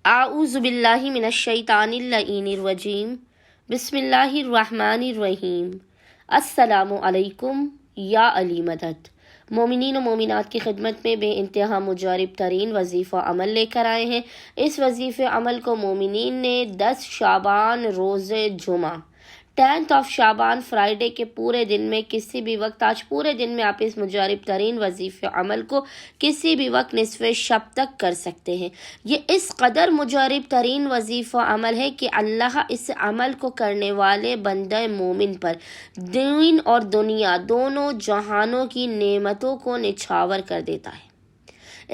اعوذ باللہ من الشیطان اللعین الرجیم بسم اللہ الرحمن الرحیم۔ السلام علیکم یا علی مدد۔ مومنین و مومنات کی خدمت میں بے انتہا مجارب ترین وظیفہ عمل لے کر آئے ہیں۔ اس وظیفہ عمل کو مومنین نے 10 شعبان روز جمعہ 10th of شعبان فرائیڈے کے پورے دن میں کسی بھی وقت، آج پورے دن میں آپ اس مجارب ترین وظیفہ عمل کو کسی بھی وقت نصف شب تک کر سکتے ہیں۔ یہ اس قدر مجارب ترین وظیفہ عمل ہے کہ اللہ اس عمل کو کرنے والے بندہ مومن پر دین اور دنیا دونوں جہانوں کی نعمتوں کو نچھاور کر دیتا ہے۔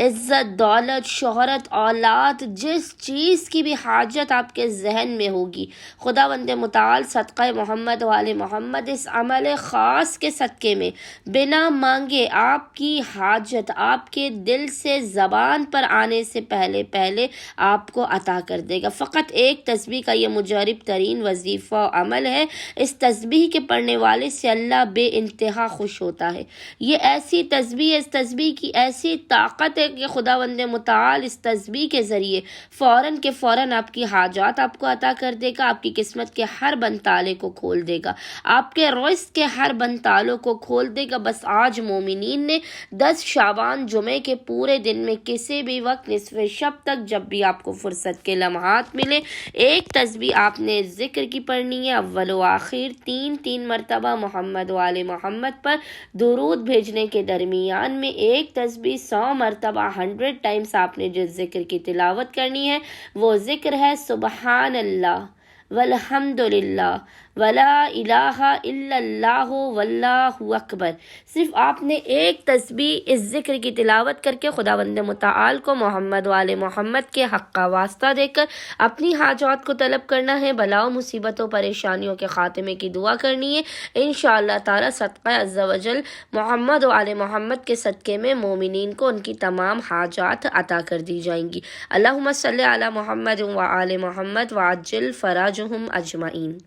عزت، دولت، شہرت، اولاد، جس چیز کی بھی حاجت آپ کے ذہن میں ہوگی، خداوند متعال صدقہ محمد وآل محمد اس عمل خاص کے صدقے میں بنا مانگے آپ کی حاجت آپ کے دل سے زبان پر آنے سے پہلے آپ کو عطا کر دے گا۔ فقط ایک تسبیح کا یہ مجرب ترین وظیفہ عمل ہے۔ اس تسبیح کے پڑھنے والے سے اللہ بے انتہا خوش ہوتا ہے۔ یہ ایسی تسبیح، اس تسبیح کی ایسی طاقت ہے کہ خداوند متعال اس تسبیح کے ذریعے فوراً آپ کی حاجات آپ کو عطا کر دے گا، آپ کی قسمت کے ہر بند تالے کو کھول دے گا، آپ کے رزق کے ہر بند تالوں کو کھول دے گا۔ بس آج مومنین نے 10 شعبان جمعے کے پورے دن میں کسی بھی وقت نصف شب تک جب بھی آپ کو فرصت کے لمحات ملے، ایک تسبیح آپ نے ذکر کی پڑھنی ہے۔ اول و آخر 3 مرتبہ محمد وآل محمد پر درود بھیجنے کے درمیان میں ایک تسبیح 100 مرتبہ 100 ٹائمز آپ نے جس ذکر کی تلاوت کرنی ہے وہ ذکر ہے سبحان اللہ والحمد للہ ولا الہ الا اللہ واللہ اکبر۔ صرف آپ نے ایک تسبیح اس ذکر کی تلاوت کر کے خداوند متعال کو محمد وآل محمد کے حق کا واسطہ دے کر اپنی حاجات کو طلب کرنا ہے، بلاؤ مصیبتوں پریشانیوں کے خاتمے کی دعا کرنی ہے۔ انشاءاللہ تعالی صدقہ عز و جل محمد وآل محمد کے صدقے میں مومنین کو ان کی تمام حاجات عطا کر دی جائیں گی۔ اللہم صلی علی محمد وآل محمد وعجل فراجہم اجمعین۔